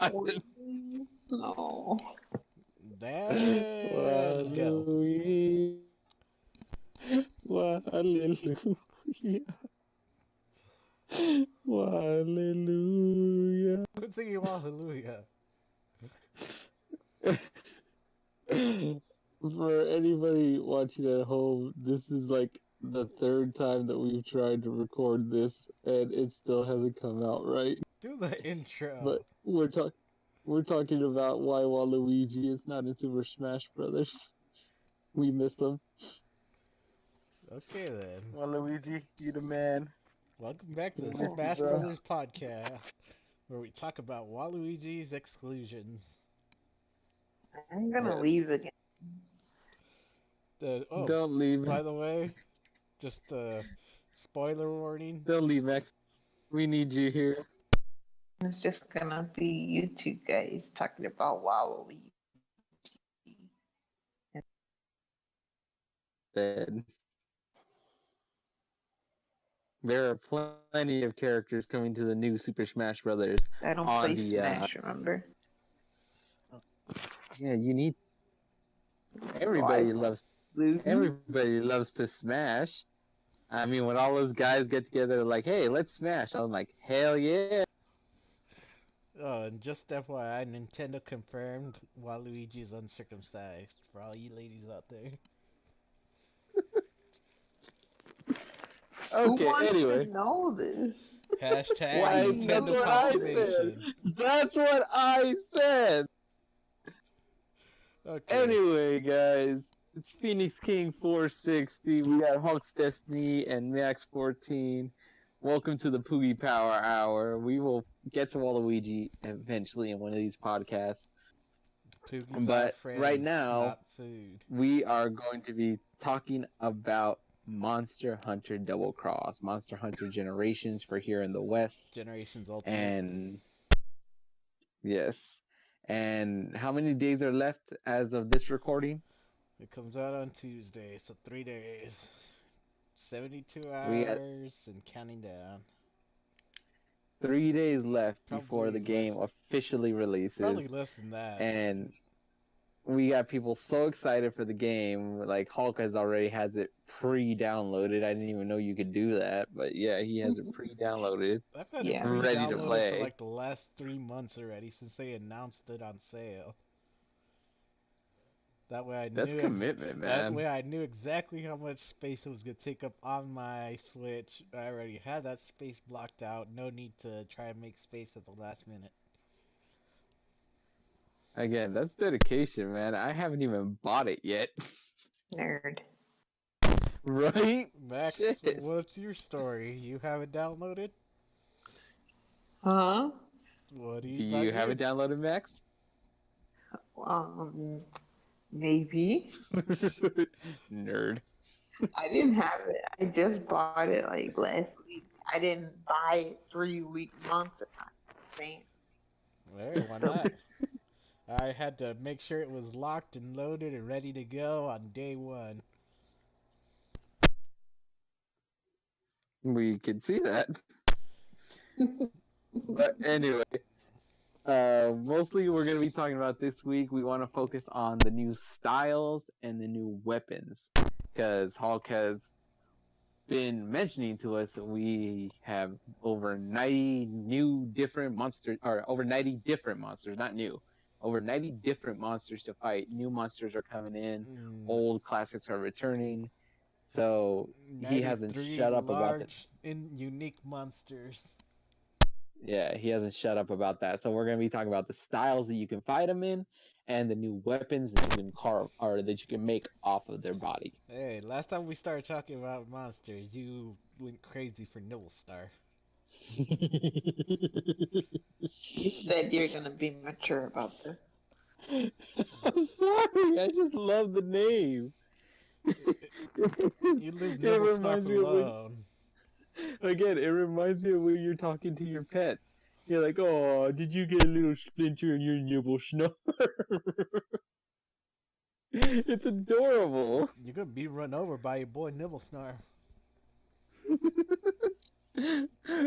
No. Dan, go. Waluigi. Hallelujah. Hallelujah. Quit singing Hallelujah. For anybody watching at home, this is like the third time that we've tried to record this, and it still hasn't come out right. Do the intro. But we're talking about why Waluigi is not in Super Smash Brothers. We missed him. Okay then. Waluigi, you the man. Welcome back to We the miss you, Smash bro. Brothers podcast, where we talk about Waluigi's exclusions. I'm gonna Yes. leave again. Oh, Don't leave. by the way, just spoiler warning. Don't leave, Max. We need you here. It's just gonna be you two guys talking about Waluigi. Dead. There are plenty of characters coming to the new Super Smash Brothers. I don't On play the, Smash, remember? Yeah, you need. Everybody Everybody loves to smash. I mean, when all those guys get together, like, hey, let's smash. I'm like, hell yeah. Oh, and just FYI, Nintendo confirmed Waluigi is uncircumcised for all you ladies out there. Who Okay, wants anyway. to know this? Hashtag Why Nintendo that's what I confirmation. That's what I said. Okay. Anyway, guys, it's Phoenix King 460. We got Hulk's Destiny and Max 14. Welcome to the Poogie Power Hour. We will get to Waluigi eventually in one of these podcasts. Poogies But are friends, right now, not food. we are going to be talking about Monster Hunter Double Cross, Monster Hunter Generations for here in the West. Generations Ultimate. And yes. And how many days are left as of this recording? It comes out on Tuesday, so 3 days. 72 We got hours and counting down. 3 days left Probably before the game less- officially releases. Probably less than that. And we got people so excited for the game. Like Hulk already has it pre-downloaded. I didn't even know you could do that, but yeah, he has it pre-downloaded. I've had Yeah. it Ready to pre-downloaded play. for like the last 3 months already since they announced it on sale. That way I That's knew commitment, that man. way I knew exactly how much space it was gonna take up on my Switch. I already had that space blocked out. No need to try and make space at the last minute. Again, that's dedication, man. I haven't even bought it yet. Nerd. Right? Max, Shit. what's your story? You have it downloaded? Huh? What do Do you you have it downloaded, Max? Maybe. Nerd. I didn't have it. I just bought it like last week. I didn't buy it 3 months in advance. Hey, why not? I had to make sure it was locked and loaded and ready to go on day one. We can see that. But anyway, mostly we're going to be talking about this week. We want to focus on the new styles and the new weapons. Because Hulk has been mentioning to us that we have over 90 new different monsters, or over 90 different monsters, not new. Over 90 different monsters to fight. New monsters are coming in. Old classics are returning. So he hasn't 93 shut up about that. large and unique monsters. Yeah, he hasn't shut up about that. So we're going to be talking about the styles that you can fight them in, and the new weapons that you can carve or that you can make off of their body. Hey, last time we started talking about monsters, you went crazy for Nibblestar. You said you're gonna be mature about this. I'm sorry, I just love the name. You leave Nibblestar alone. Again, it reminds me of when you're talking to your pets. You're like, oh, did you get a little splinter in your nibble snarl? It's adorable. You're gonna be run over by your boy Nibblesnar.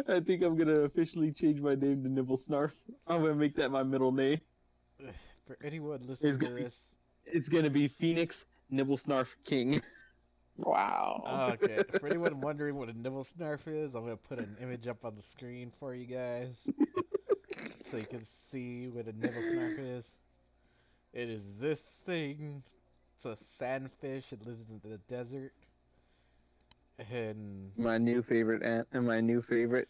I think I'm gonna officially change my name to Nibble Snarf. I'm gonna make that my middle name. For anyone listening to this, It's gonna be Phoenix Nibble Snarf King. Wow. okay. For anyone wondering what a nibble snarf is, I'm gonna put an image up on the screen for you guys, so you can see what a nibble snarf is. It is this thing. It's a sandfish. It lives in the desert, and My new favorite ant and my new favorite.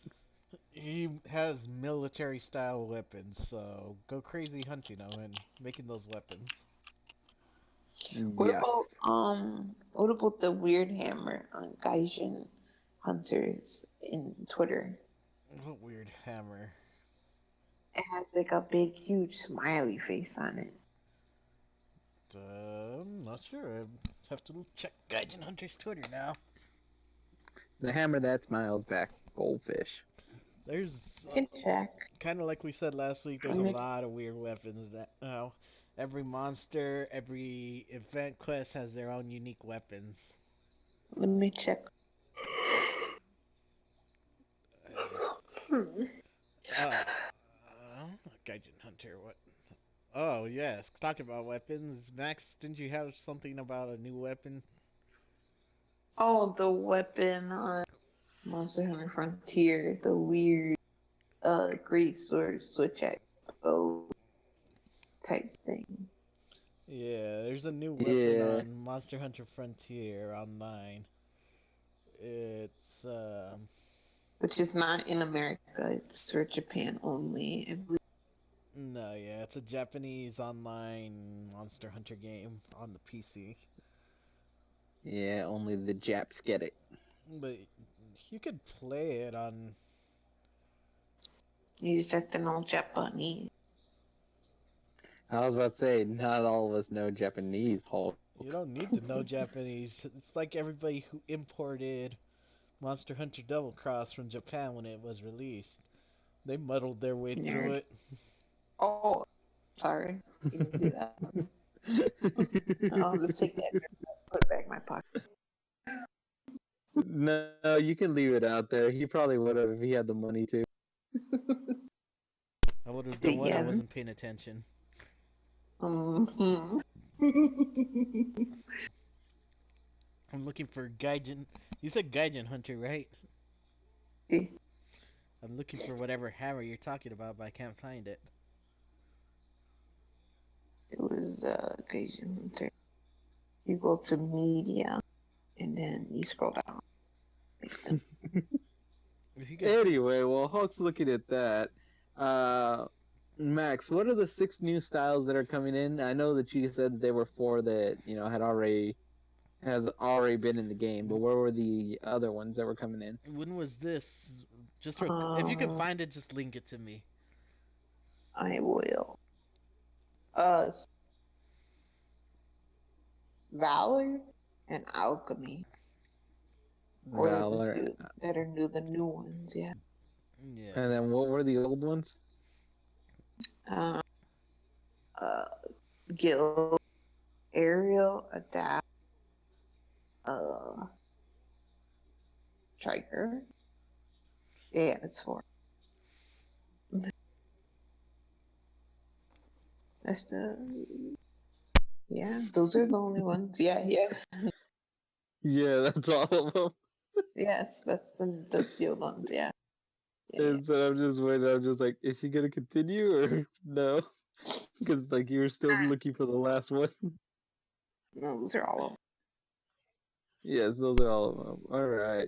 he has military style weapons. So go crazy hunting him and making those weapons. What Yes. what about the weird hammer on Gaijin Hunters in Twitter? What weird hammer. It has like a big, huge smiley face on it. I'm not sure. I have to check Gaijin Hunter's Twitter now. The hammer that smiles back. Goldfish. There's You can check. kind of like we said last week. There's a Make- lot of weird weapons that every monster, every event quest has their own unique weapons. Let me check. Gaijin Hunter. What? Oh yes, talking about weapons. Max, didn't you have something about a new weapon? Oh, the weapon on Monster Hunter Frontier, the weird great sword switch at bow type thing. Yeah, there's a new weapon Yeah. on Monster Hunter Frontier online. It's Which is not in America, it's for Japan only. I believe. no, yeah, it's a Japanese online Monster Hunter game on the PC. Yeah, only the Japs get it. But you could play it on. You just have to know Japanese. I was about to say, not all of us know Japanese, Hulk. You don't need to know Japanese. It's like everybody who imported Monster Hunter Double Cross from Japan when it was released. They muddled their way through Nerd. it. Oh, sorry. You didn't do that. I'll just take that and put it back in my pocket. No, you can leave it out there. He probably would have if he had the money to. I would have done what I Yeah. wasn't paying attention. Mhm. I'm looking for Gaijin. You said Gaijin Hunter, right? Yeah. I'm looking for whatever hammer you're talking about, but I can't find it. It was Gaijin Hunter. You go to media and then you scroll down. Make them. If you could, Anyway, while Hulk's looking at that, Max, what are the 6 new styles that are coming in? I know that you said there were 4 that has already been in the game, but where were the other ones that were coming in? when was this? Just if you can find it, just link it to me. I will. Valor and Alchemy. Or Valor. the 2 that are new, the new ones, yeah. Yes. And then what were the old ones? Uh, Guild, Aerial, Adapt, Striker. Yeah, it's 4. That's yeah, those are the only ones. Yeah. Yeah, that's all of them. Yes, that's the old ones, yeah. And so I'm just waiting. I'm just like, is she gonna continue or no? Because like you were still looking for the last one. No, those are all of them. Yes, those are all of them. All right.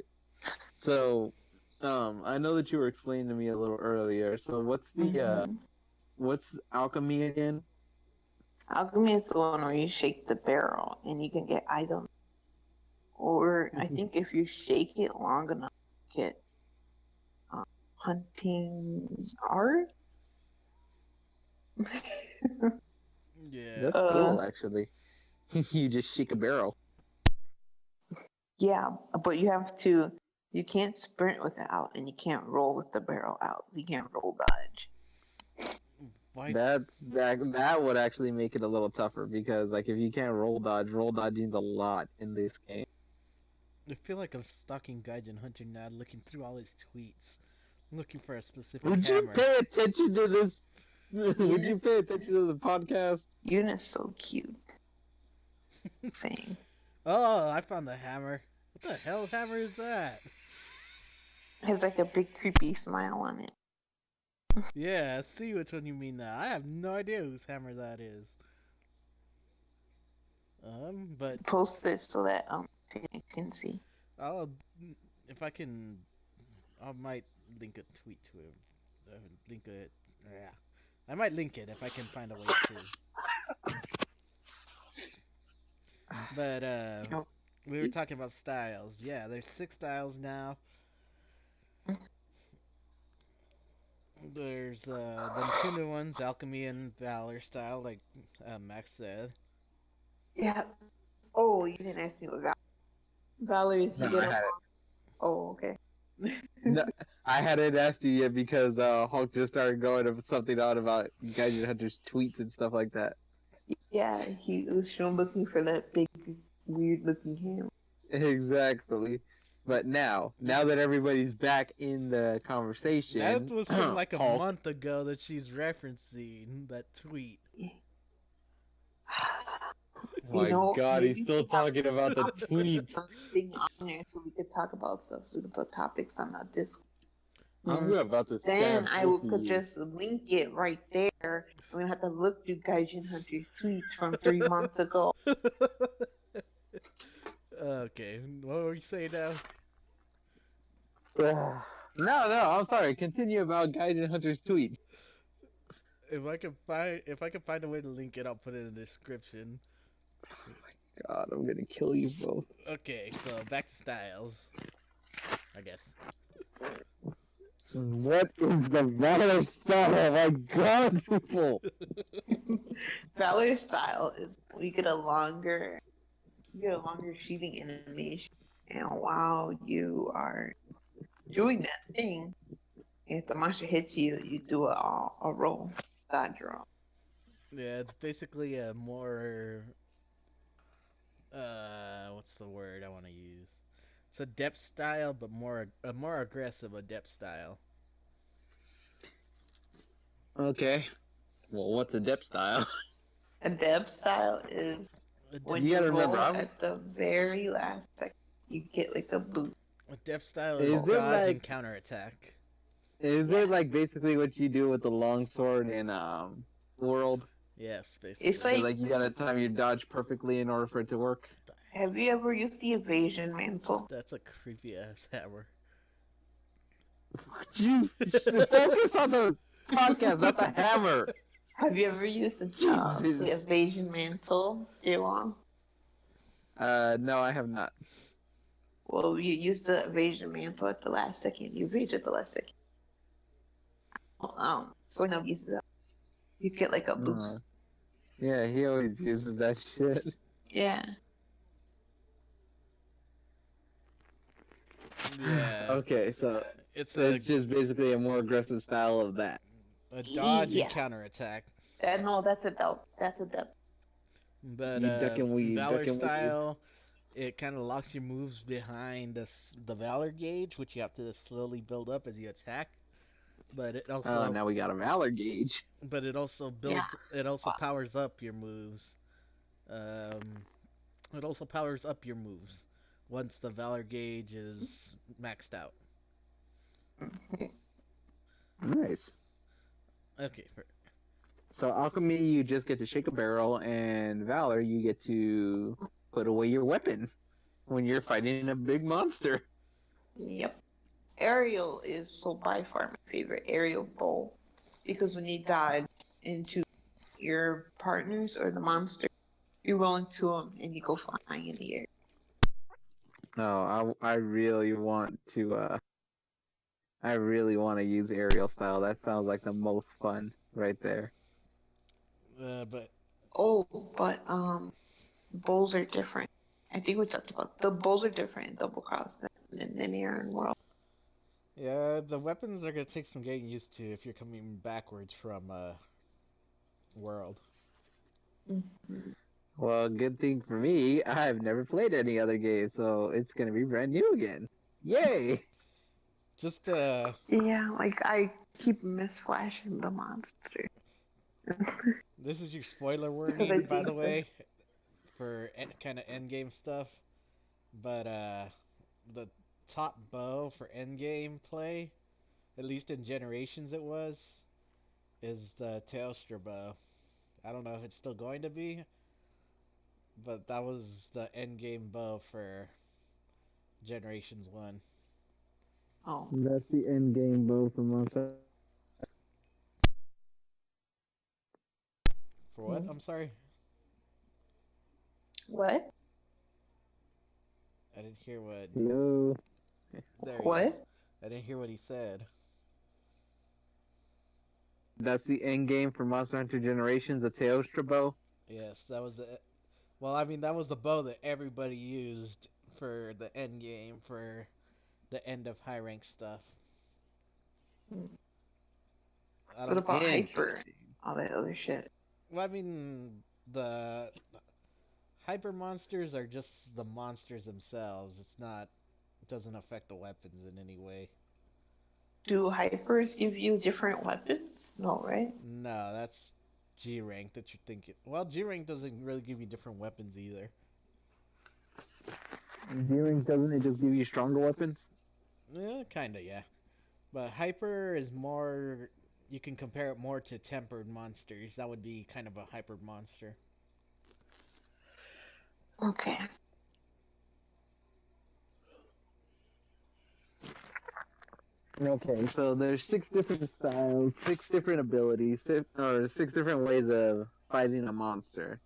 So, I know that you were explaining to me a little earlier. So what's alchemy again? Alchemy is the one where you shake the barrel and you can get items. Or I think if you shake it long enough, you get hunting art. Yeah. That's cool, actually. You just shake a barrel. Yeah, but you can't sprint with it out and you can't roll with the barrel out. You can't roll dodge. Why? That would actually make it a little tougher because like if you can't roll dodge means a lot in this game. I feel like I'm stalking Gaijin Hunter now, looking through all his tweets, looking for a specific Would you hammer. pay attention to this? Would you Yes. pay attention to the podcast? Yuna's so cute. Fang. Oh, I found the hammer. What the hell hammer is that? Has like a big creepy smile on it. Yeah, I see which one you mean now. I have no idea whose hammer that is. But Post this so that Phoenix can see. I'll, if I can, I might link a tweet to him. Yeah. I might link it if I can find a way to. But Oh. we were talking about styles. Yeah, there's 6 styles now. There's the Nintendo ones, Alchemy and Valor style, like Max said. Yeah. Oh, you didn't ask me what Valor is. No, You I get had along. Oh, okay. No, I hadn't asked you yet because Hulk just started going of something on about Gaijin Hunter's tweets and stuff like that. Yeah, he was shown looking for that big, weird-looking hammer. Exactly. But now that everybody's back in the conversation, That was from like a Hulk, month ago that she's referencing that tweet. Oh my God, maybe he's still talking about the tweets. Something on there so we could talk about stuff. We could put topics on that Discord. I'm about to Then stab I both could of you. just link it right there. I'm gonna have to look through Gaijin Hunter's tweets from 3 months ago. Okay, what were you saying now? No, I'm sorry. Continue about Gaijin Hunter's tweets. If I can find a way to link it, I'll put it in the description. God, I'm gonna kill you both. Okay, so back to styles, I guess. What is the Valor style? Oh my God, people! Valor style is you get a longer shooting animation, and while you are doing that thing, if the monster hits you, you do a roll, dodge roll. Yeah, it's basically a more what's the word I want to use? It's a depth style, but a more aggressive adept style. Okay. Well, what's a depth style? Adept style is when You you gotta roll remember, I'm- at the very last second, you get like a boost. Adept style Is is it dodge and like- counterattack. Is Yeah. it like basically what you do with the longsword in World? Yes, basically. It's So, like, like you gotta time your dodge perfectly in order for it to work. have you ever used the evasion mantle? That's a creepy ass hammer. Jeez, focus on the podcast, not the hammer. Have you ever used the Jesus. evasion mantle, Jaywon? No, I have not. Well, you use the evasion mantle at the last second. You evade at the last second. So now uses it. You get like a boost. Yeah, he always uses that shit. Yeah. Yeah. Okay, so It's a it's just basically a more aggressive style of that. dodge Yeah. and counterattack. That's a dope. That's a dope. But You duck and weave, Valor duck and weave. style, it kind of locks your moves behind the Valor gauge, which you have to slowly build up as you attack. But it also Oh, now we got a Valor gauge. but it also builds it also powers up your moves. It also powers up your moves once the Valor gauge is maxed out. Nice. Okay. So Alchemy, you just get to shake a barrel, and Valor, you get to put away your weapon when you're fighting a big monster. Yep. Aerial is so by far my favorite aerial bow because when you dodge into your partners or the monster, you roll into them and you go flying in the air. No, I really want to use aerial style. That sounds like the most fun right there. But Oh, but bowls are different. I think we talked about the bowls are different in Double Cross than in Linear and World. yeah, the weapons are gonna take some getting used to if you're coming backwards from World. Mm-hmm. Well, good thing for me, I've never played any other game, so it's gonna be brand new again. Yay! Just Yeah, like I keep misflashing the monster. this is your spoiler Because I warning, by think the way, for kind of end game stuff. But the top bow for end game play, at least in Generations, it was, is the Teostra bow. I don't know if it's still going to be, but that was the end game bow for Generations 1. oh, That's the end game bow for Monster. For what? Hmm. I'm sorry. what? I didn't hear what. Yo. There he is. What? I didn't hear what he said. That's the end game for Monster Hunter Generations, the Teostra bow. Yes, that was the. Well, I mean, that was the bow that everybody used for the end game, for the end of high rank stuff. I What don't. about Hyper? Interesting. All that other shit. Well, I mean, the hyper monsters are just the monsters themselves. It's not. It doesn't affect the weapons in any way. Do Hypers give you different weapons? No, right? No, that's G rank that you're thinking. Well, G rank doesn't really give you different weapons either. G-Rank, doesn't it just give you stronger weapons? Kinda, yeah. But hyper is more. You can compare it more to tempered monsters. That would be kind of a hyper monster. Okay. Okay, so there's 6 different styles, 6 different abilities, or 6 different ways of fighting a monster.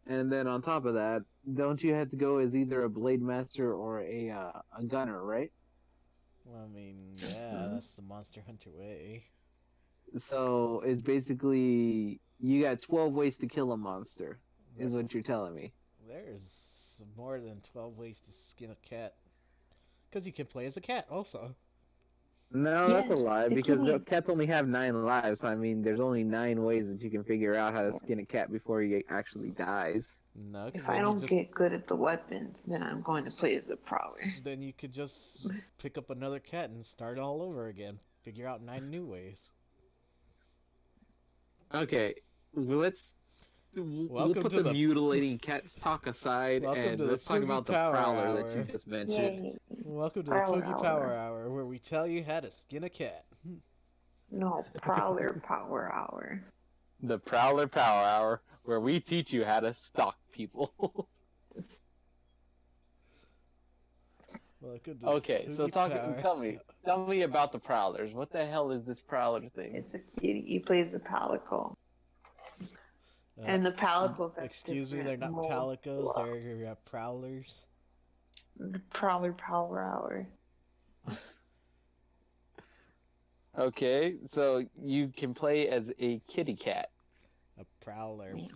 And then on top of that, don't you have to go as either a blade master or a gunner, right? Well, I mean, yeah, that's the Monster Hunter way. So it's basically you got 12 ways to kill a monster, is what you're telling me. There's more than 12 ways to skin a cat. Because you can play as a cat also. No, that's a Yes, lie the because kitty. cats only have 9 lives. So I mean, there's only 9 ways that you can figure out how to skin a cat before he actually dies. No, because If I don't get good at the weapons, then I'm going to play as a prowler. then you could just pick up another cat and start all over again. Figure out 9 new ways. Okay, we'll Welcome put to the the- mutilating cats talk aside Welcome and to the let's talk Poogie about the Power prowler Hour. that you just mentioned. Yay. Welcome to Power the Poogie Hour. Power Hour, where we tell you how to skin a cat. No, Prowler Power Hour. The Prowler Power Hour, where we teach you how to stalk people. Welcome to Okay, so Poogie Power. tell me about the prowlers. What the hell is this prowler thing? It's a kitty. He plays the Palico. And the Palicos have Excuse me, different they're not modes. palicos, they're prowlers. The Prowler Power Hour. Okay, so you can play as a kitty cat. A prowler. Yeah.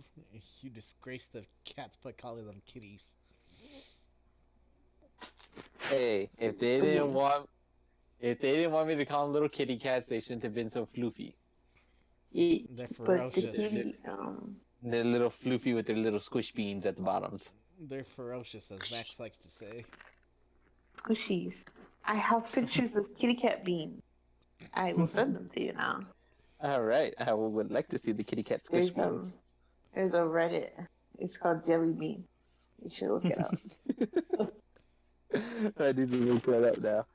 You disgrace the cats by calling them kitties. Hey, if they didn't want me to call them little kitty cats, they shouldn't have been so floofy. Yeah, They're but the ferocious. kitty, They're little floofy with their little squish beans at the bottoms. They're ferocious, as Max likes to say. squishies. I have pictures of kitty cat beans. I will send them to you now. All right, I would like to see the kitty cat squish beans. There's a Reddit. It's called Jelly Bean. You should look it up. I need to look that up now.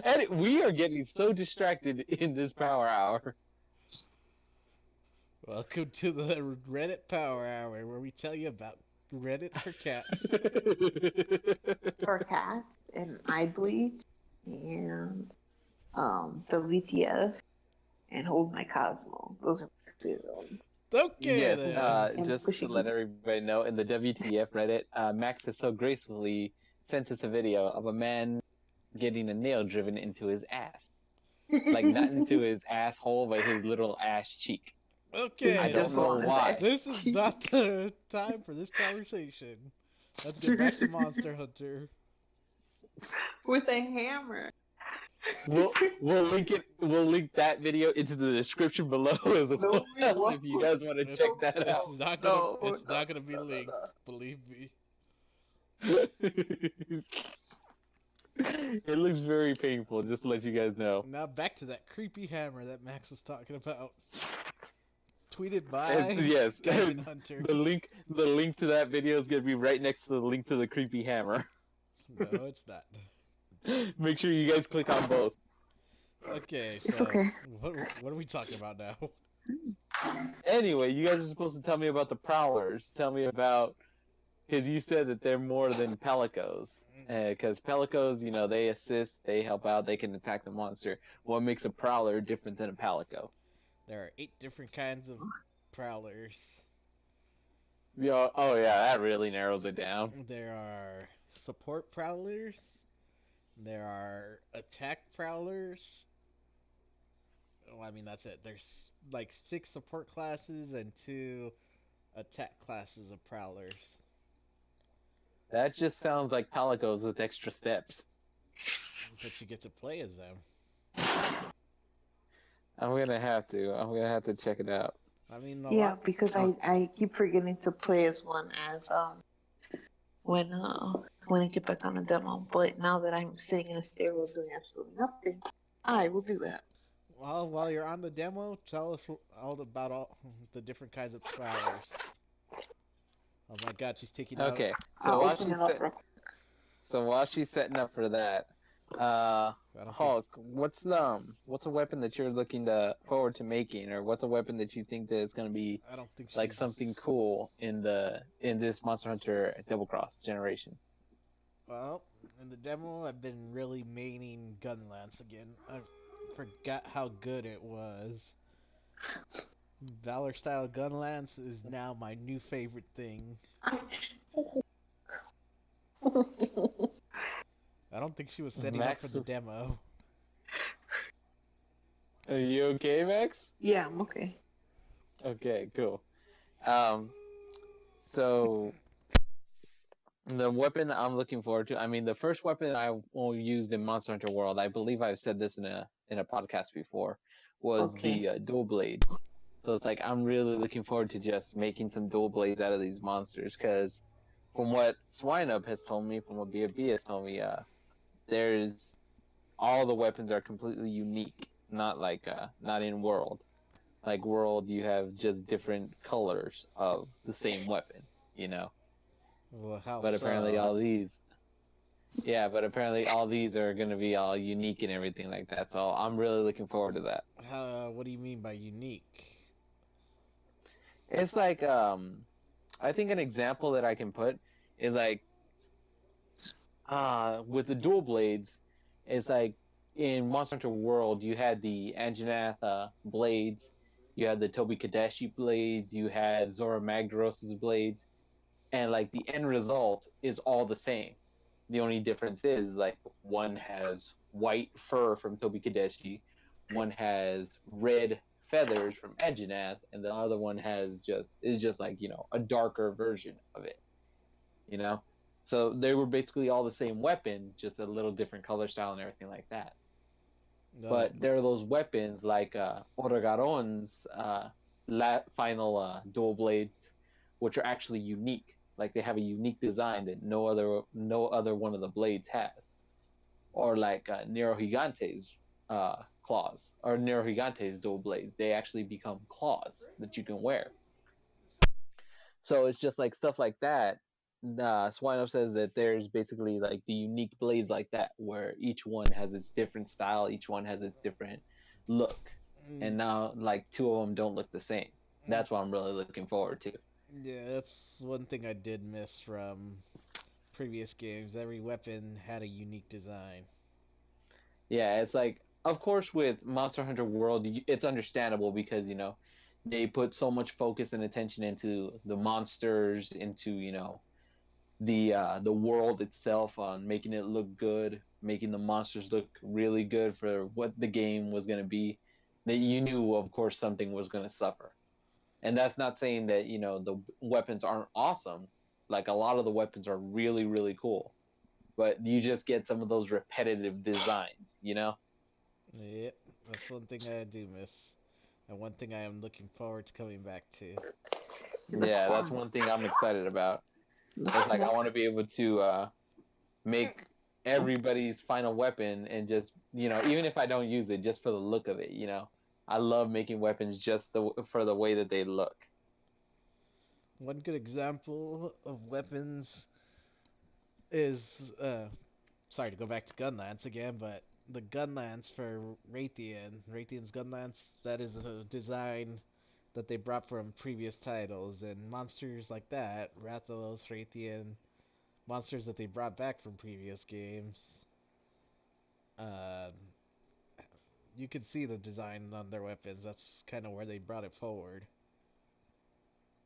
And we are getting so distracted in this power hour. Welcome to the Reddit Power Hour, where we tell you about Reddit for cats. For cats and Eye Bleach and WTF and Hold My Cosmo. Those are my favorite ones. Okay, Yes, then. just squishy to let beans. everybody know, in the WTF Reddit, Max has so gracefully sent us a video of a man getting a nail driven into his ass. Like, not into his asshole, but his little ass cheek. Okay, I don't know why. This is not the time for this conversation. Let's get back to Monster Hunter. With a hammer. We'll link it. We'll link that video into the description below as No, well we won't. if you guys want to It's, check that it's out. not gonna No, it's no, not gonna be no, no, linked. no. Believe me. It looks very painful. Just to let you guys know. Now back to that creepy hammer that Max was talking about. Tweeted And by yes, Gunman Hunter. the link to that video is gonna be right next to the link to the creepy hammer. No, it's not. Make sure you guys click on both. Okay, It's so okay. what are we talking about now? Anyway, you guys are supposed to tell me about the prowlers. Tell me about, because you said that they're more than pelicos. Because pelicos, you know, they assist, they help out, they can attack the monster. What makes a prowler different than a pelico? There are 8 different kinds of prowlers. Yeah, oh yeah, that really narrows it down. There are support prowlers. There are attack prowlers. Well, I mean, that's it. There's like 6 support classes and 2 attack classes of prowlers. That just sounds like pelicos with extra steps. But you get to play as them. I'm gonna have to check it out. I mean, Yeah, because I keep forgetting to play as one as when I get back on the demo. But now that I'm sitting in a stairwell doing absolutely nothing, I will do that. Well, while you're on the demo, tell us all about all the different kinds of prowlers. Oh my God, she's taking out. Okay, I'll open it up real quick. so while she's setting up for that, Hulk, what's a weapon that you're looking forward to making, or what's a weapon that you think that is gonna be I don't think like she's- something cool in this Monster Hunter Double Cross Generations? Well, in the demo, I've been really maining Gunlance again. I forgot how good it was. Valor style Gunlance is now my new favorite thing. I don't think she was setting up for the demo. Are you okay, Max? Yeah, I'm okay. Okay, cool. So the weapon I'm looking forward to, I mean, the first weapon I used in Monster Hunter World, I believe I've said this in a podcast before, was the dual blades. So it's like I'm really looking forward to just making some dual blades out of these monsters, because from what Swineup has told me, from what BFB has told me, there's all the weapons are completely unique, not like not in World. Like World, you have just different colors of the same weapon, you know. Well, how But so? apparently all these are gonna be all unique and everything like that. So I'm really looking forward to that. What do you mean by unique? It's like I think an example that I can put is like with the dual blades, it's like in Monster Hunter World you had the Anjanath blades, you had the Tobi Kadeshi blades, you had Zora Magdaros' blades, and like the end result is all the same. The only difference is like one has white fur from Tobi Kadeshi, one has red feathers from Anjanath, and the other one is just like, you know, a darker version of it, you know. So they were basically all the same weapon, just a little different color style and everything like that. No. But there are those weapons like Oragaron's final dual blades, which are actually unique. Like they have a unique design that no other one of the blades has. Or like Nero Gigante's claws, or Nero Gigante's dual blades. They actually become claws that you can wear. So it's just like stuff like that. Swino says that there's basically like the unique blades like that, where each one has its different style, each one has its different look, and now like two of them don't look the same. That's what I'm really looking forward to. Yeah, that's one thing I did miss from previous games. Every weapon had a unique design. Yeah, it's like, of course, with Monster Hunter World, it's understandable because, you know, they put so much focus and attention into the monsters, into, you know, the world itself, on making it look good, making the monsters look really good for what the game was going to be. That you knew, of course, something was going to suffer. And that's not saying that, you know, the weapons aren't awesome. Like, a lot of the weapons are really, really cool. But you just get some of those repetitive designs, you know? Yep, that's one thing I do miss, and one thing I am looking forward to coming back to. The Yeah, that's farm. one thing I'm excited about. The It's like I farm. want to be able to make everybody's final weapon and just, even if I don't use it, just for the look of it. I love making weapons just for the way that they look. One good example of weapons is, sorry to go back to Gunlance again, but the Gunlance for Raytheon's Gunlance, that is a design that they brought from previous titles, and monsters like that, Rathalos, Raytheon, monsters that they brought back from previous games. Uh, you can see the design on their weapons. That's kind of where they brought it forward.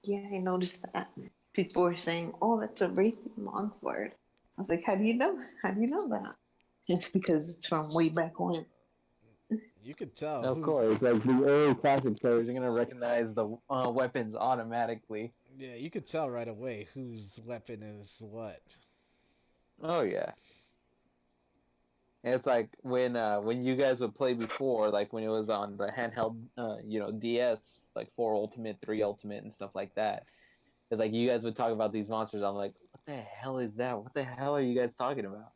Yeah, I noticed that. People were saying, "Oh, that's a racing longsword." I was like, "How do you know? How do you know that?" It's because it's from way back when. You could tell Of who's course, like the early classic players are gonna recognize the weapons automatically. yeah, you could tell right away whose weapon is what. Oh yeah. And it's like when you guys would play before, like when it was on the handheld, DS, like 4 Ultimate, 3 Ultimate, and stuff like that. It's like you guys would talk about these monsters. I'm like, what the hell is that? What the hell are you guys talking about?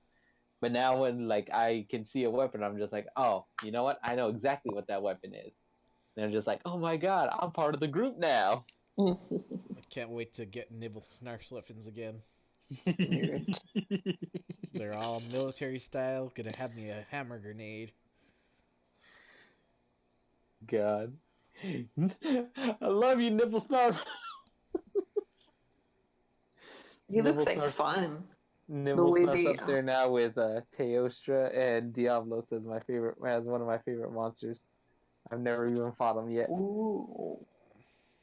But now when like I can see a weapon, I'm just like, oh, you know what? I know exactly what that weapon is. And I'm just like, oh my god, I'm part of the group now. I can't wait to get Nibble Snarf's weapons again. Nerd. They're all military style. Gonna have me a hammer grenade. God. I love you, Nibble Snarf. He looks Nibble like Snarf. fun. The Nibble way Snarf's they, up there now with Teostra and Diablos as one of my favorite monsters. I've never even fought them yet. ooh.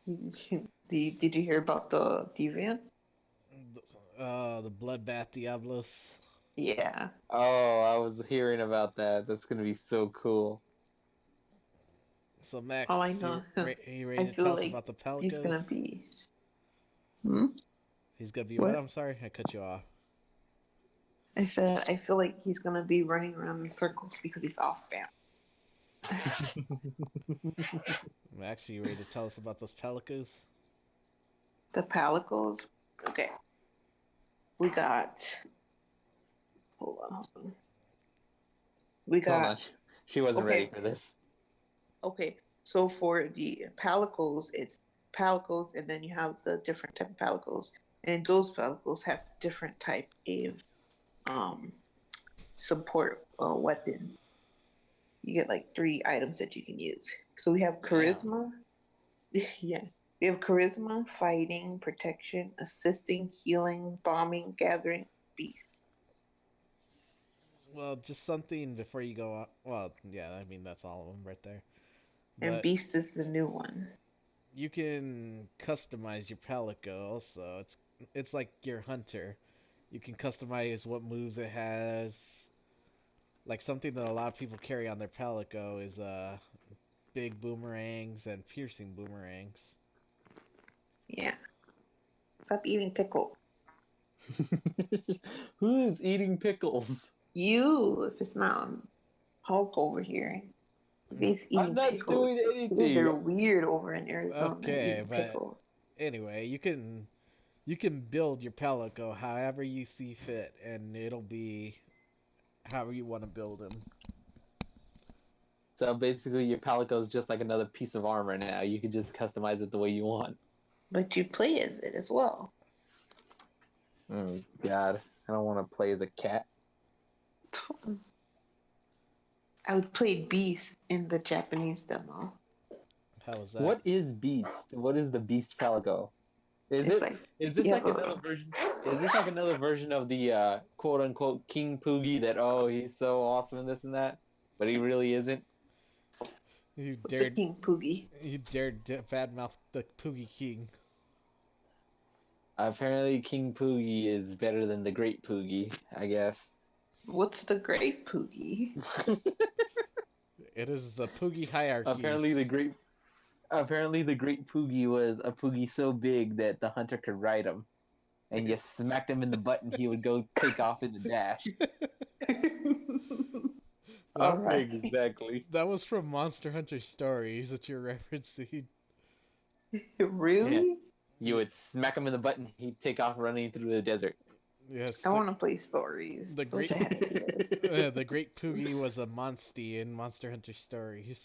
Did you hear about the deviant? The Bloodbath Diablos. Yeah. Oh, I was hearing about that. That's gonna be so cool. So Max, All I know, you ready I to feel tell us like about the he's Pelicos? gonna be. Hmm? He's gonna be what? What? I'm sorry, I cut you off. I said I feel like he's gonna be running around in circles because he's off balance. Max, you ready to tell us about those Pelicos? The palicles. Okay. We got. Hold on. Hold on. We Hold on, got. she wasn't ready Okay. for this. Okay. So for the palicles, it's palicles, and then you have the different type of palicles, and those palicles have different type of um support weapon. You get like 3 items that you can use. So we have Damn. charisma. Yeah. We have charisma, fighting, protection, assisting, healing, bombing, gathering, beast. Well, just something before you go on. Well, yeah, I mean that's all of them right there. And But beast is the new one. you can customize your Palico also. It's like your hunter. You can customize what moves it has. Like something that a lot of people carry on their Palico is big boomerangs and piercing boomerangs. Yeah. Stop eating pickle. Who is eating pickles? You, if it's not Hulk over here. He's I'm eating not pickles. doing You guys are anything. weird over in Arizona Okay, eating but pickles. anyway, you can build your Palico however you see fit, and it'll be however you want to build him. So basically, your Palico is just like another piece of armor now. You can just customize it the way you want. But you play as it as well. Oh, God. I don't want to play as a cat. I would play Beast in the Japanese demo. How was that? What is Beast? What is the Beast Palico? It's like Is this you like have another a version? Is this like another version of the quote unquote King Poogie that he's so awesome and this and that, but he really isn't? You what's a dared King Poogie? you dared badmouth the Poogie King. Apparently, King Poogie is better than the Great Poogie, I guess. What's the Great Poogie? It is the Poogie hierarchy. Apparently the Great Poogie was a Poogie so big that the hunter could ride him, and you smacked him in the butt, and he would go take off in the dash. All That, right. Exactly. that was from Monster Hunter Stories that you're referencing. Yeah. Really? You would smack him in the butt and he'd take off running through the desert. Yes, I want to play stories. the I wish great I had ideas. the great Poogie was a Monstie in Monster Hunter Stories.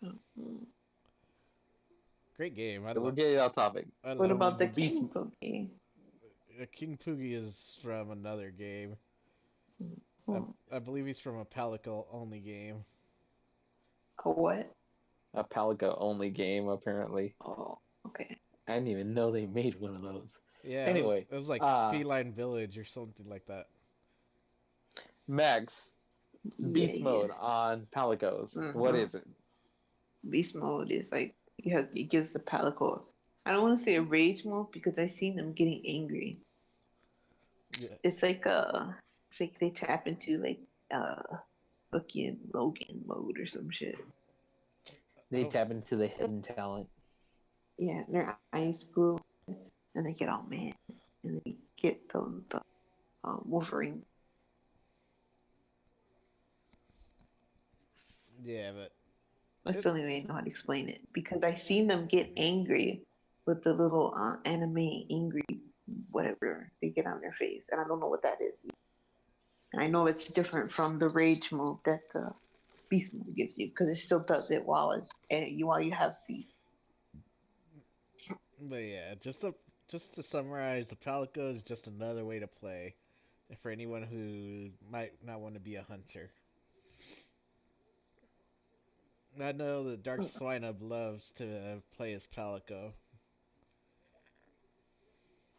Mhm. Great game. So we're getting off topic. I What love about the Beast. King Pookie? King Poogie is from another game. I, Hmm. I believe he's from a Palico only game. A what? A Palico only game, apparently. Oh, okay. I didn't even know they made one of those. Yeah, Anyway, it was like Feline Village or something like that. Max, Yeah, Beast Mode yes. on Palicos. What Mhm. is it? Beast mode is like it gives the Palico. I don't want to say a rage mode because I seen them getting angry. Yeah. It's like they tap into like fucking Logan mode or some shit. They Oh, tap into the hidden talent. Yeah, their eyes glue and they get all mad and they get the Wolverine. yeah, but That's the only way I know how to explain it because I seen them get angry with the little anime angry whatever they get on their face, and I don't know what that is. And I know it's different from the rage mode that the beast mode gives you because it still does it while you have beast. yeah, just to summarize, the Palico is just another way to play for anyone who might not want to be a hunter. I know that Dark Swinub loves to play as Palico.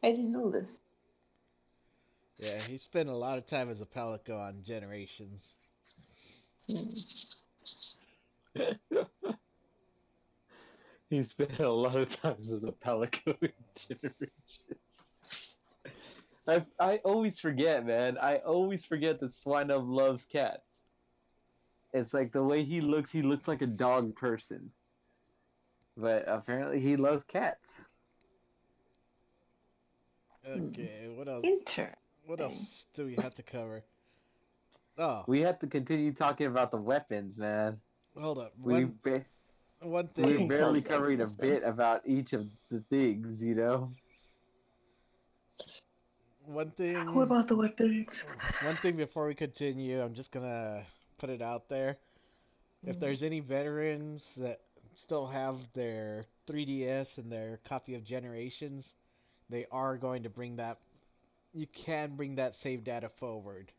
I didn't know this. Yeah, he spent a lot of time as a Palico on Generations. He spent a lot of times as a Palico in Generations. I always forget, man. I always forget that Swinub loves cats. It's like the way he looks like a dog person. But apparently he loves cats. Okay, what else? Interesting. What else do we have to cover? Oh, We have to continue talking about the weapons, man. hold up. We One I we're thing. can tell barely you guys covering a this bit about each of the things, you know? One What thing. about the weapons? One thing before we continue, I'm just gonna put it out there. If there's any veterans that still have their 3DS and their copy of Generations, they are going to bring that. You can bring that save data forward,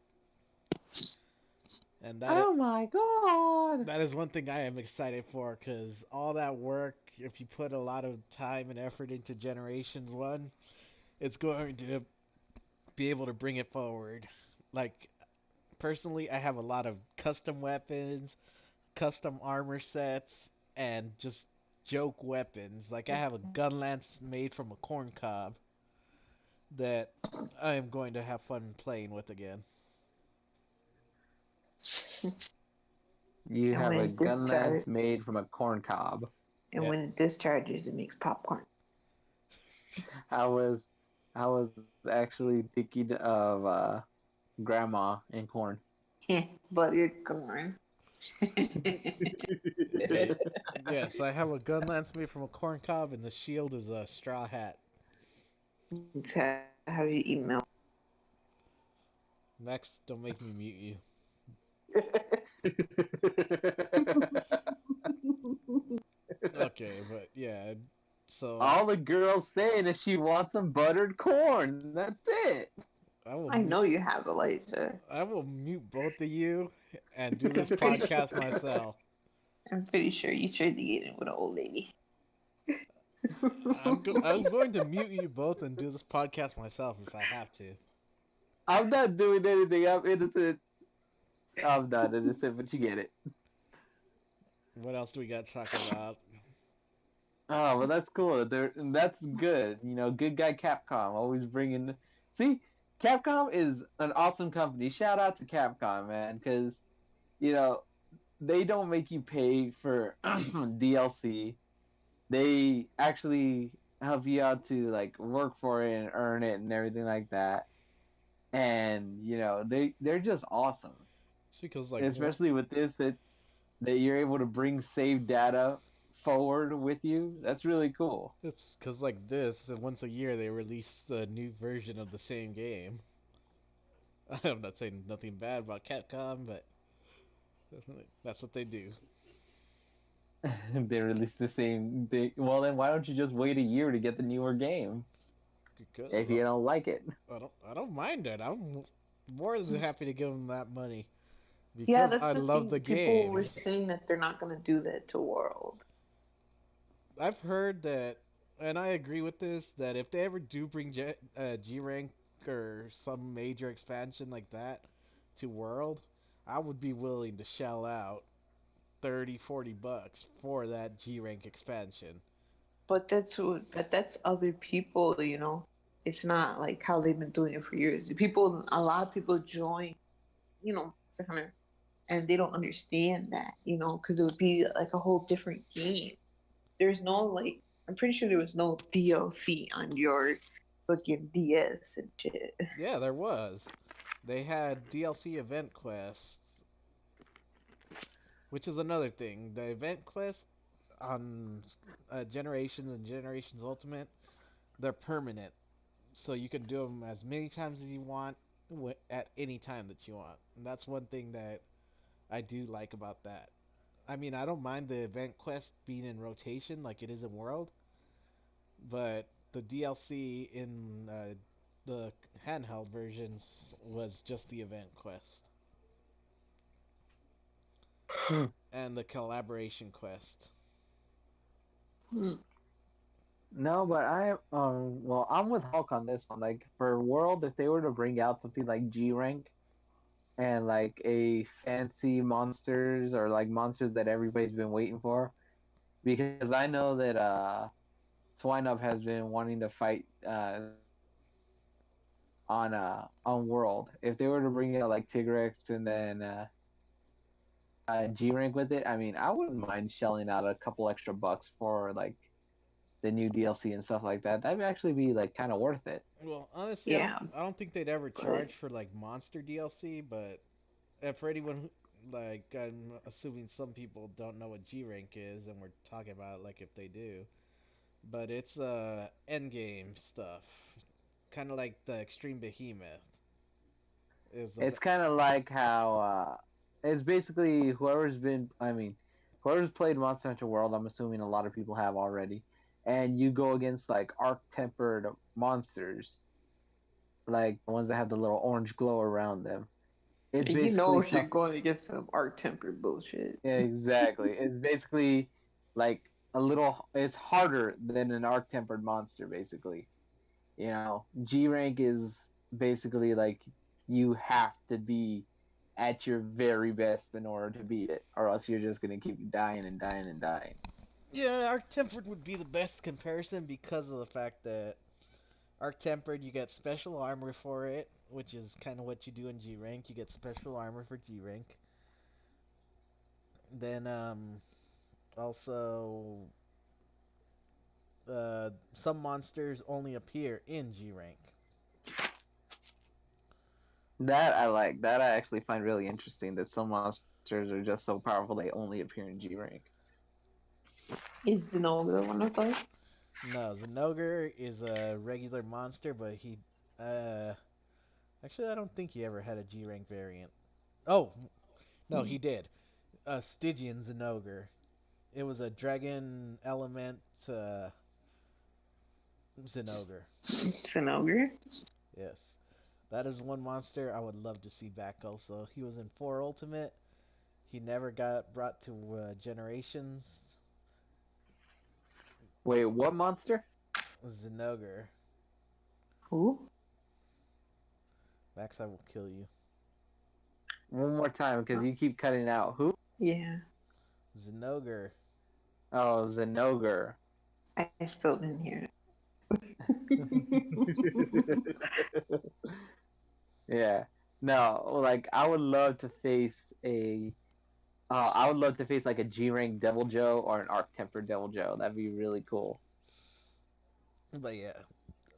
and Oh my god! that is one thing I am excited for because all that work, if you put a lot of time and effort into Generations 1, it's going to be able to bring it forward. Like, personally, I have a lot of custom weapons, custom armor sets, and just joke weapons. Like, I have a gun lance made from a corn cob that I am going to have fun playing with again. You And have when a it gun lance discharges, made from a corn cob. and Yeah. when it discharges, it makes popcorn. I was actually thinking of grandma and corn. Buttered corn. Yes, I have a gun lance made from a corn cob, and the shield is a straw hat. Have you email? Max, don't make me mute you. Okay, but yeah, so All the girl's saying is she wants some buttered corn. That's it. I will I know you have Elijah. I will mute both of you and do this podcast myself. I'm pretty sure you tried to get in with an old lady. I'm going to mute you both and do this podcast myself if I have to. I'm not doing anything. I'm innocent. I'm not innocent, but you get it. What else do we got to talk about? Oh, well, that's cool. That's good. You know, good guy Capcom always bringing. See, Capcom is an awesome company. Shout out to Capcom, man, because you know they don't make you pay for DLC. They actually help you out to like work for it and earn it and everything like that. And you know they're just awesome. It's because like especially with this that you're able to bring saved data forward with you. That's really cool. it's because like this, once a year they release a new version of the same game. I'm not saying nothing bad about Capcom, but that's what they do. They release the same thing. Well, then why don't you just wait a year to get the newer game Because if you don't like it? I don't mind it. I'm more than happy to give them that money Yeah, because that's I the love thing. the People were game. saying that they're not gonna do that to World. I've heard that, and I agree with this, that if they ever do bring G Rank or some major expansion like that to World, I would be willing to shell out 30, $40 for that G Rank expansion. But that's other people, you know. It's not like how they've been doing it for years. People, a lot of people join, you know, and they don't understand that, you know, because it would be like a whole different game. There's no like, I'm pretty sure there was no DLC on your fucking DS and shit. Yeah, there was. They had DLC event quests, which is another thing. The event quests on Generations and Generations Ultimate, they're permanent. So you can do them as many times as you want at any time that you want. And that's one thing that I do like about that. I mean, I don't mind the event quest being in rotation like it is in World, but the DLC in the handheld versions was just the event quest Hmm. and the collaboration quest. Hmm. No, but well, I'm with Hulk on this one. Like for World, if they were to bring out something like G Rank and like a fancy monsters or like monsters that everybody's been waiting for, because I know that Swinub has been wanting to fight on World. If they were to bring out like Tigrex and then G Rank with it, I mean, I wouldn't mind shelling out a couple extra bucks for like the new DLC and stuff like that. That would actually be like kind of worth it. Well, honestly, Yeah, I don't think they'd ever but charge for like monster DLC, but for anyone like I'm assuming some people don't know what G rank is, and we're talking about it like if they do, but it's end game stuff, kind of like the Extreme Behemoth is the It's kind of like how it's basically whoever's played Monster Hunter World. I'm assuming a lot of people have already, and you go against like arc tempered monsters, like the ones that have the little orange glow around them. It's you know basically if you're going to get some art tempered bullshit. exactly. It's basically like a little. It's harder than an arc tempered monster, basically. You know, G rank is basically like you have to be at your very best in order to beat it, or else you're just gonna keep dying and dying and dying. yeah. Arc Tempered would be the best comparison because of the fact that Arc Tempered you get special armor for it, which is kind of what you do in G rank. You get special armor for G rank. Then also some monsters only appear in G rank. That I like. That I actually find really interesting. That some monsters are just so powerful they only appear in G rank. Is Zenogre one of those? No, Zenogre is a regular monster, but he uh actually I don't think he ever had a G rank variant. Oh, no, he did. Stygian Zenogre. It was a dragon element Zenogre. Zenogre? Yes. That is one monster I would love to see back also. He was in 4 Ultimate. He never got brought to Generations. Wait, what monster? Zenogre. Who? Max, I will kill you. One more time, because you keep cutting out. Who? Yeah, Zenogre. Oh, Zenogre. I still didn't hear it. Yeah. No, like I would love to face a I would love to face like a G rank Devil Joe or an Arc Tempered Devil Joe. That'd be really cool. But yeah,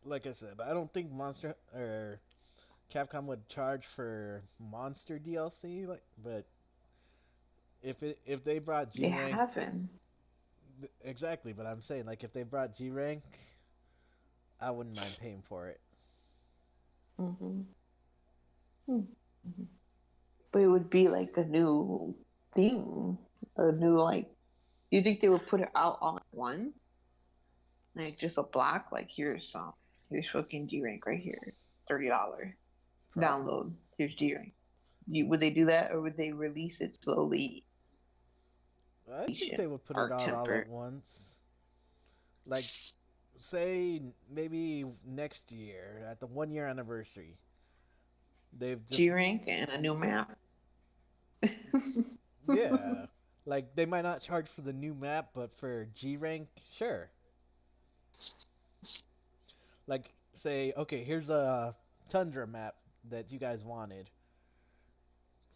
like I said, I don't think Monster or Capcom would charge for Monster DLC, like, but if they brought They G rank, haven't. exactly. But I'm saying like if they brought G rank, I wouldn't mind paying for it. Hmm. But it would be like a new thing, a new like. Do you think they would put it out all at once, like just a block? Like here's fucking G rank right here, $30 download. Here's G rank. Would they do that, or would they release it slowly? I think they would put it Our out all temper. at once. Like, say maybe next year at the 1 year anniversary. They've just G rank and a new map. yeah, like they might not charge for the new map, but for G rank, sure. Like say, okay, here's a Tundra map that you guys wanted.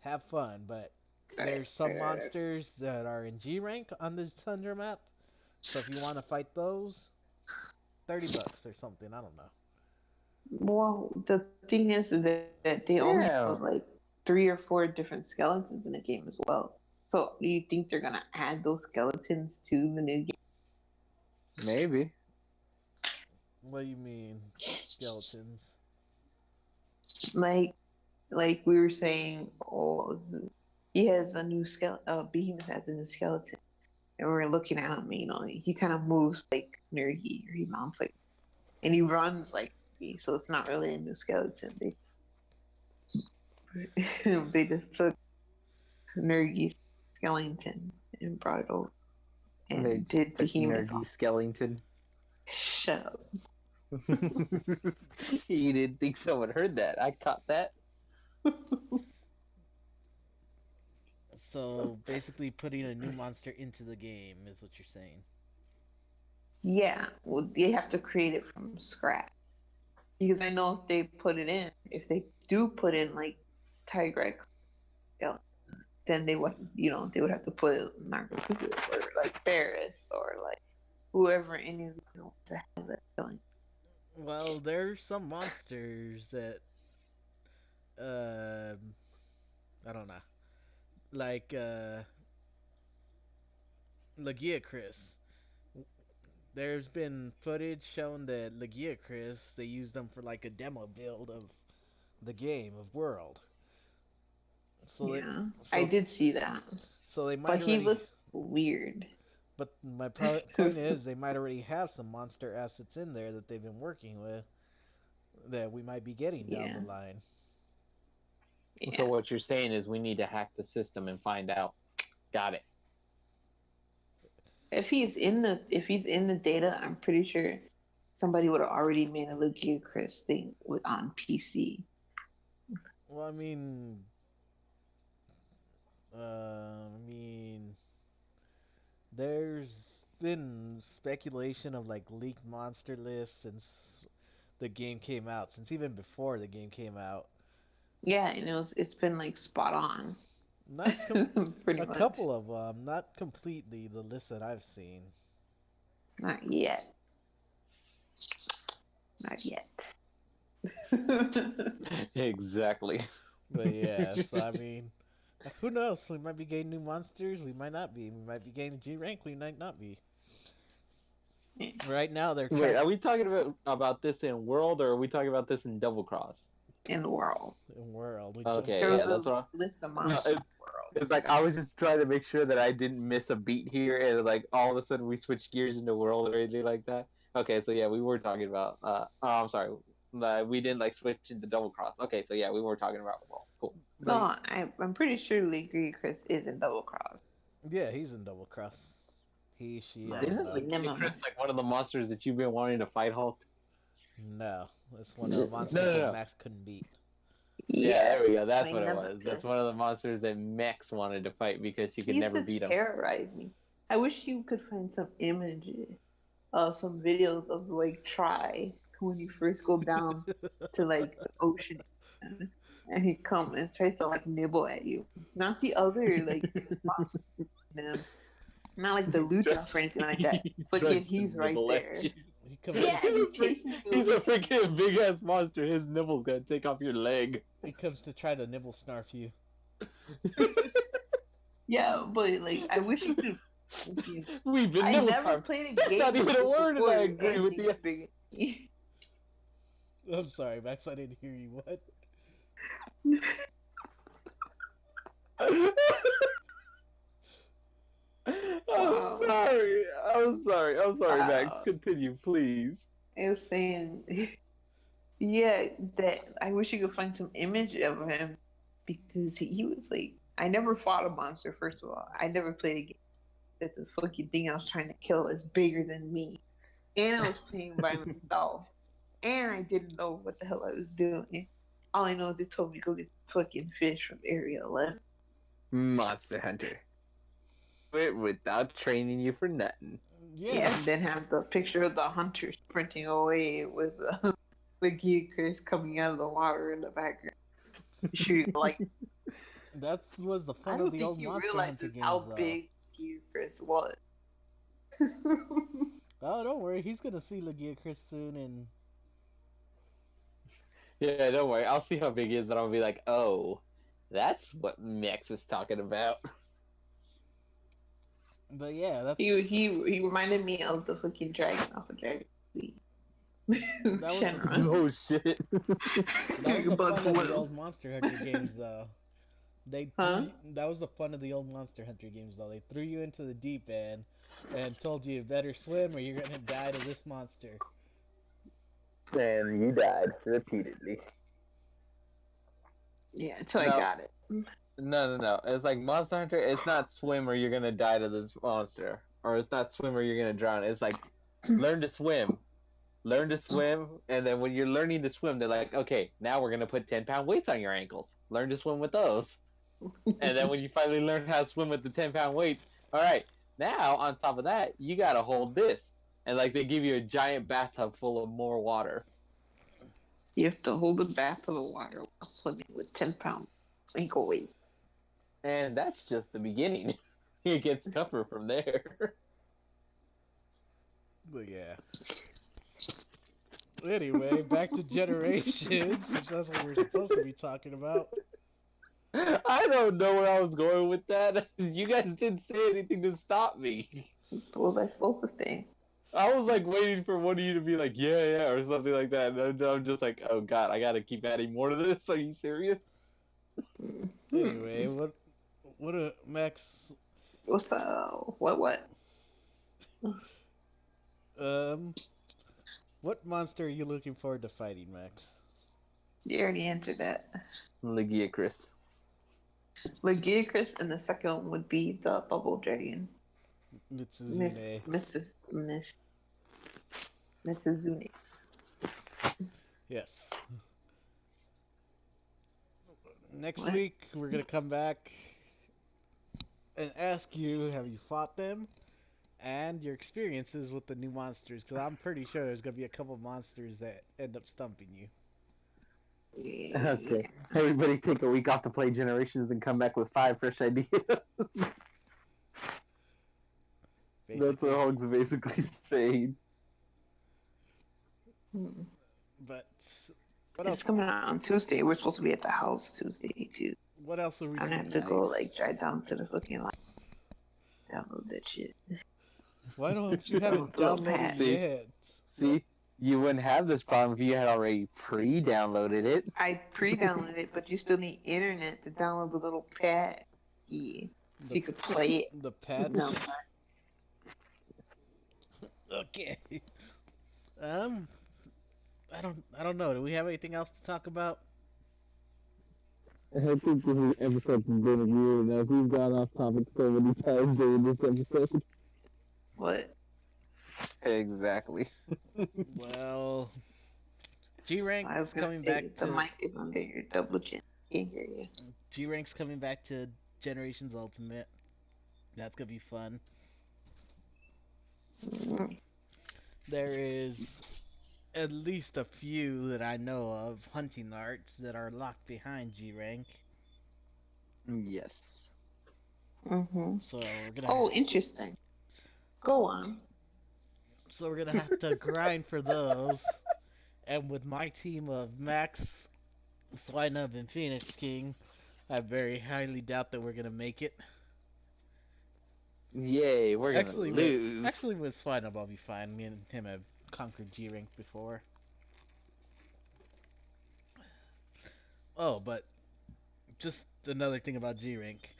Have fun, but there's some monsters that are in G rank on this Tundra map. So if you want to fight those, $30 or something. I don't know. Well, the thing is that they only Yeah. have like 3 or 4 different skeletons in the game as well. So do you think they're gonna add those skeletons to the new game? Maybe. What do you mean, skeletons? Like we were saying, he has a new skeleton. Behemoth has a new skeleton, and we're looking at him. You know, he kind of moves like Nergy, or he mounts like, and he runs like. So it's not really a new skeleton. They just took Nergy's skeleton and brought it over and They did Behemoth. Nerdy skeleton. Shut up. You didn't think someone heard that. I caught that. So basically, putting a new monster into the game is what you're saying. Yeah, well, they have to create it from scratch. Because I know if they do put in like Tigrex skeleton, then they would have to put Narcocucus or like Barret or like whoever any of them to have that skeleton. Well, there's some monsters that, I don't know, like Lagiacrus. There's been footage showing that Lagiacrus, they used them for like a demo build of the game of World. So I did see that. So they might. But he looked weird. But my point is, they might already have some monster assets in there that they've been working with that we might be getting down the line. So what you're saying is we need to hack the system and find out. Got it. If he's in the data, I'm pretty sure somebody would have already made a Lagiacrus thing on PC. Well, I mean, there's been speculation of like leaked monster lists since the game came out, since even before the game came out. Yeah, and it's been like spot on. Not pretty a much. couple of them, not completely the list that I've seen. Not yet. Not yet. Exactly. But yeah, so I mean, who knows? We might be getting new monsters. We might not be. We might be getting G rank. We might not be. Right now, they're Wait. Are we talking about this in World, or are we talking about this in Double Cross? In the World. In World. Okay, there was that's what. List of monsters in the World. It's like I was just trying to make sure that I didn't miss a beat here, and like all of a sudden we switched gears into World or anything like that. Okay, so yeah, we were talking about. I'm sorry, we didn't like switch into Double Cross. Okay, so yeah, we were talking about World. Cool. No, I'm pretty sure Lagiacrus is in Double Cross. Yeah, he's in Double Cross. He, she. Isn't Lagiacrus like one of the monsters that you've been wanting to fight, Hulk? No, it's one of the monsters that Max couldn't beat. Yeah, there we go. That's what it was. That's one of the monsters that Max wanted to fight because she could never beat him. Terrorize me. I wish you could find some images of some videos of like Try when you first go down to like the ocean and he comes and tries to like nibble at you. Not the other like monsters, not like the Lucha or anything like that. But yet he's right there. He comes. Yeah, To, he chases He's you. a freaking big ass monster. His nibble's gonna take off your leg. he comes to try to nibble snarf you. Yeah, but like, I wish you could. Okay. We've been I nibble never carved. played a That's game not with even a this word, and before I with agree with anything you. big. I'm sorry, Max. I didn't hear you. What? Wow. I'm sorry, Max. Wow. Continue, please. I was saying, yeah, that I wish you could find some image of him because he was like, I never fought a monster. First of all, I never played a game that the fucking thing I was trying to kill is bigger than me, and I was playing by myself, and I didn't know what the hell I was doing. All I know is they told me go get fucking fish from Area 11. Monster Hunter. But without training you for nothing. Yeah, and then have the picture of the hunter sprinting away with the gear Chris coming out of the water in the background, shooting light. That was the I fun don't of the think old you Monster realize Hunter games, how though. big Gear Chris was. Oh, don't worry. He's gonna see Legia Chris soon, and Yeah, don't worry. I'll see how big he is, and I'll be like, oh, that's what Max was talking about. but yeah, that's he reminded me of the fucking dragon off of Dragon Ball Z. was- Shenron. Oh shit. that was the But fun of blue. the old Monster Hunter games, though. They Huh? that was the fun of the old Monster Hunter games, though. They threw you into the deep end and told you better swim or you're gonna die to this monster. And you died repeatedly. Yeah, until I No. got it. No. It's like Monster Hunter. It's not swim or you're gonna die to this monster, or it's not swim or you're gonna drown. It's like learn to swim. Learn to swim, and then when you're learning to swim, they're like, okay, now we're gonna put 10-pound weights on your ankles. Learn to swim with those. And then when you finally learn how to swim with the 10-pound weights, all right, now on top of that, you gotta hold this, and like they give you a giant bathtub full of more water. You have to hold a bath of water while swimming with 10-pound ankle weight. And that's just the beginning. It gets tougher from there. But yeah. Anyway, back to Generations, since that's what we're supposed to be talking about. I don't know where I was going with that. You guys didn't say anything to stop me. What was I supposed to say? I was like waiting for one of you to be like, yeah, or something like that. And I'm just like, oh god, I gotta keep adding more to this. Are you serious? Anyway, what Max? What's what? What monster are you looking forward to fighting, Max? You already answered that. Legia Chris. Lagiacrus, and the second one would be the Bubble Dragon. Mitsuzune. Mitsuzune. Yes. Next What? week, we're gonna come back and ask you, have you fought them? And your experiences with the new monsters, because I'm pretty sure there's gonna be a couple monsters that end up stumping you. Okay. Everybody take a week off to play Generations and come back with 5 fresh ideas. That's what Hogs basically saying. But what else? It's coming out on Tuesday. We're supposed to be at the house Tuesday too. What else are we? I'm gonna have to go like drive down to the fucking line. Download that shit. Why don't you have it downloaded See? yet? See? You wouldn't have this problem if you had already pre-downloaded it. I pre-downloaded it, but you still need internet to download the little pad. Yeah. So you could play it. The pad. No. Okay. I don't know. Do we have anything else to talk about? I think this episode's been a year now. We've gone off topic so many times during this episode. What? Exactly. Well, G I was Rank's gonna coming say, back the to mic is under your double chin. Can't hear you. G Rank's coming back to Generations Ultimate. That's gonna be fun. Mm. There is at least a few that I know of hunting arts that are locked behind G Rank. Yes. Mm-hmm. So we're gonna. Oh, interesting. Go on. So we're gonna have to grind for those. And with my team of Max, Swinub, and Phoenix King, I very highly doubt that we're gonna make it. Yay, we're gonna Actually, lose. with Swinub, I'll be fine. Me and him have conquered G rank before. Oh, but just another thing about G rank.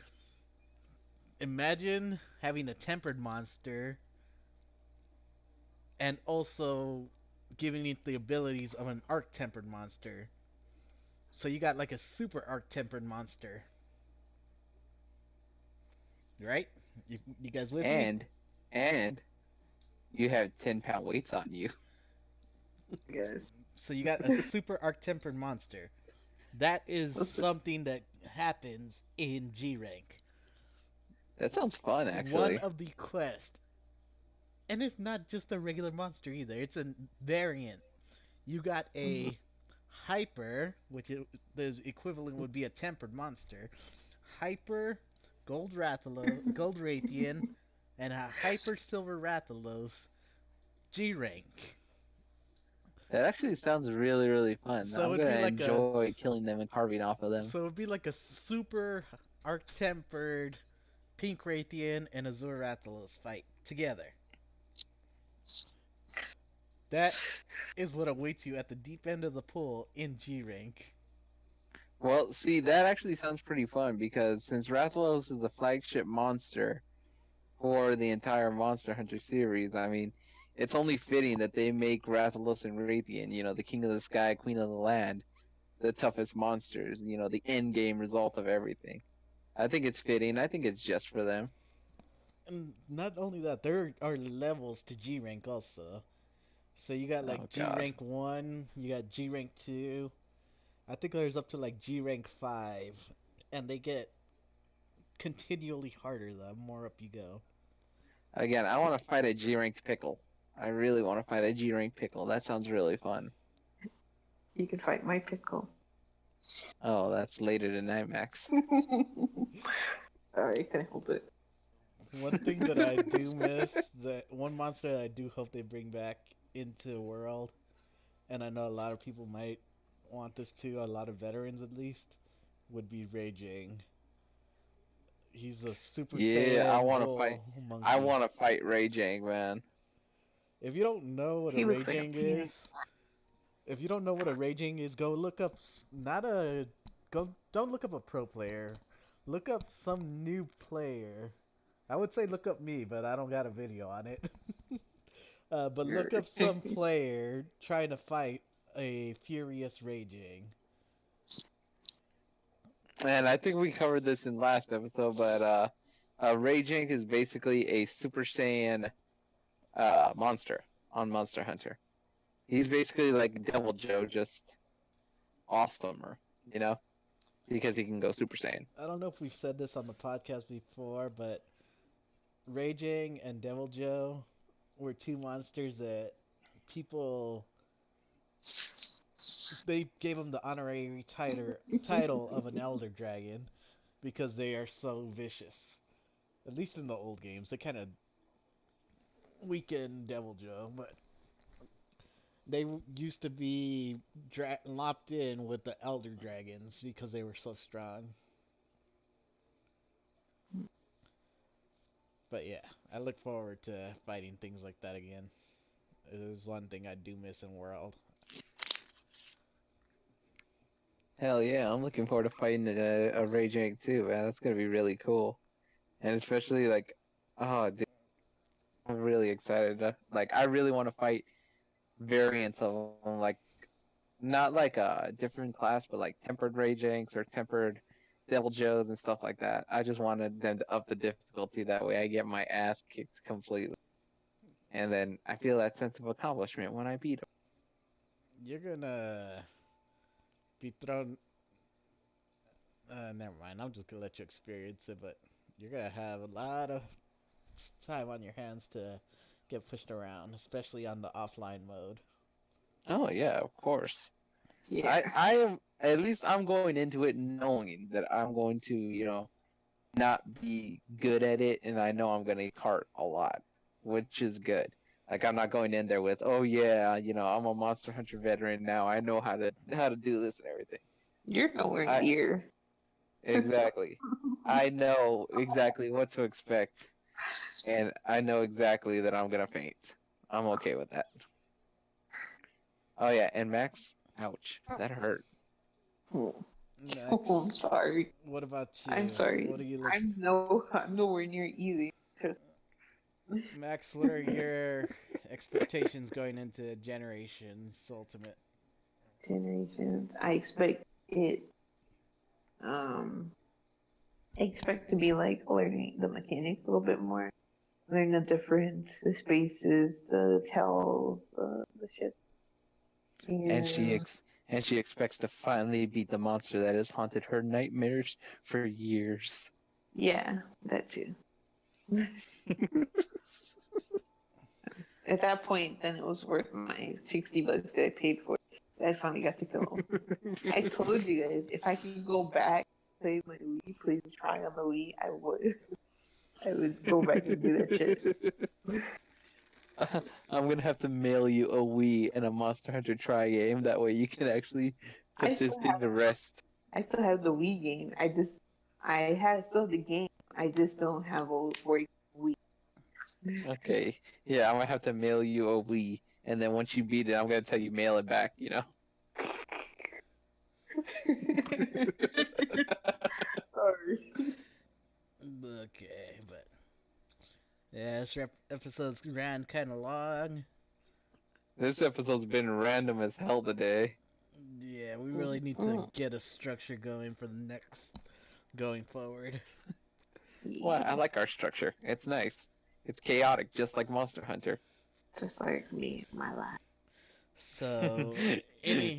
Imagine having a tempered monster and also giving it the abilities of an arc tempered monster. So you got like a super arc tempered monster. Right? You guys with me? And you have 10-pound weights on you. Yes. So you got a super arc tempered monster. That is What's it? something that happens in G rank. That sounds fun, One actually. of the quests. And it's not just a regular monster either. It's a variant. You got a hyper, which is, the equivalent would be a tempered monster. Hyper, gold Rathalos, gold Raytheon, and a hyper silver Rathalos G rank. That actually sounds really, really fun. So I'm it'd be gonna like enjoy killing them and carving off of them. So it'd be like a super arc tempered pink Raytheon and Azure Rathalos fight together. That is what awaits you at the deep end of the pool in G rank. Well, see, that actually sounds pretty fun because since Rathalos is the flagship monster for the entire Monster Hunter series, I mean, it's only fitting that they make Rathalos and Raytheon, the king of the sky, queen of the land, the toughest monsters, the end game result of everything. I think it's fitting. I think it's just for them. And not only that, there are levels to G rank also. So you got like Oh, G God. rank 1, you got G rank 2. I think there's up to like G rank 5. And they get continually harder the more up you go. Again, I want to fight a G-ranked pickle. I really want to fight a G-ranked pickle. That sounds really fun. You can fight my pickle. Oh, that's later tonight, Max. I couldn't help it. One thing that I do miss, that one monster that I do hope they bring back into the world, and I know a lot of people might want this too, a lot of veterans at least, would be Raging. He's a super Yeah, I Saiyan want to bull fight. monkey. I want to fight Raging, man. If you don't know what He a looks like a Raging penis. is, if you don't know what a Raging is, go look up. Don't look up a pro player. Look up some new player. I would say look up me, but I don't got a video on it. But look up some player trying to fight a furious Raging. And I think we covered this in last episode, but Raging is basically a Super Saiyan monster on Monster Hunter. He's basically like Devil Joe, just awesomer, because he can go Super Saiyan. I don't know if we've said this on the podcast before, but Raging and Devil Joe were two monsters that people they gave them the honorary title of an Elder Dragon because they are so vicious. At least in the old games, they kind of weakened Devil Joe, but they used to be locked in with the Elder Dragons because they were so strong. But yeah, I look forward to fighting things like that again. It is one thing I do miss in World. Hell yeah, I'm looking forward to fighting a Raging too, man. That's gonna be really cool, and especially like, oh, dude, I'm really excited. I really want to fight variants of them, like not like a different class, but like tempered Ragings or tempered Devil Joes and stuff like that. I just wanted them to up the difficulty. That way, I get my ass kicked completely, and then I feel that sense of accomplishment when I beat them. You're gonna be thrown. Never mind. I'm just gonna let you experience it, but you're gonna have a lot of time on your hands to get pushed around, especially on the offline mode. Oh yeah, of course. Yeah. I am at least I'm going into it knowing that I'm going to, not be good at it, and I know I'm going to cart a lot, which is good. Like I'm not going in there with, oh yeah, I'm a Monster Hunter veteran now. I know how to do this and everything. You're nowhere I near. exactly. I know exactly what to expect, and I know exactly that I'm gonna faint. I'm okay with that. Oh yeah, and Max, ouch, that hurt. Max, I'm sorry. what about you? I'm sorry. What do you look? I'm nowhere near easy. Max, what are your expectations going into Generations Ultimate? Generations. I expect it. Um, I expect to be like learning the mechanics a little bit more. Learn the difference, the spaces, the tells, the shit. And she Yeah. and she expects to finally beat the monster that has haunted her nightmares for years. Yeah, that too. At that point, then it was worth my $60 that I paid for it. I finally got to kill him. I told you guys, if I could go back, play my Wii, play the try on the Wii, I would. I would go back and do that shit. I'm gonna have to mail you a Wii and a Monster Hunter Try game. That way you can actually I put this still thing have, to rest. I still have the Wii game. I still have the game. I just don't have a working Wii. Okay. Yeah, I'm gonna have to mail you a Wii, and then once you beat it, I'm gonna tell you mail it back. Sorry. Okay, but yeah, this episode's ran kind of long. This episode's been random as hell today. Yeah, we really need to get a structure going for the next going forward. Well, I like our structure. It's nice. It's chaotic, just like Monster Hunter. Just like me, my life. So,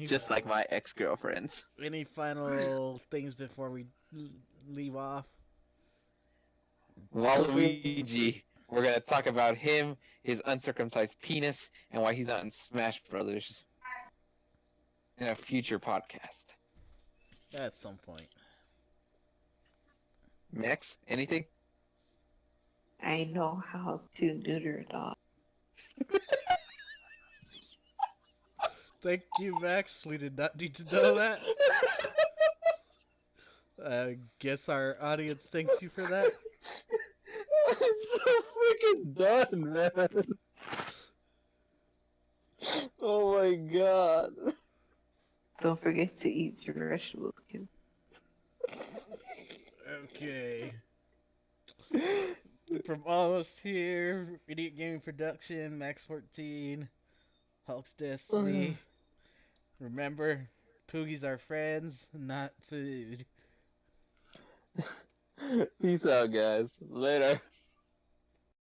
Just like my ex-girlfriends. any final things before we leave off? Waluigi. We're gonna talk about him, his uncircumcised penis, and why he's not in Smash Brothers in a future podcast. At some point. Max, anything? I know how to neuter a dog. Thank you, Max. We did not need to know that. I guess our audience thanks you for that. I'm so freaking done, man. Oh my god. Don't forget to eat your vegetables, kid. Okay. From all of us here, Idiot Gaming Production, Max14, Hulk's Destiny. Remember, Poogies are friends, not food. Peace out, guys. Later.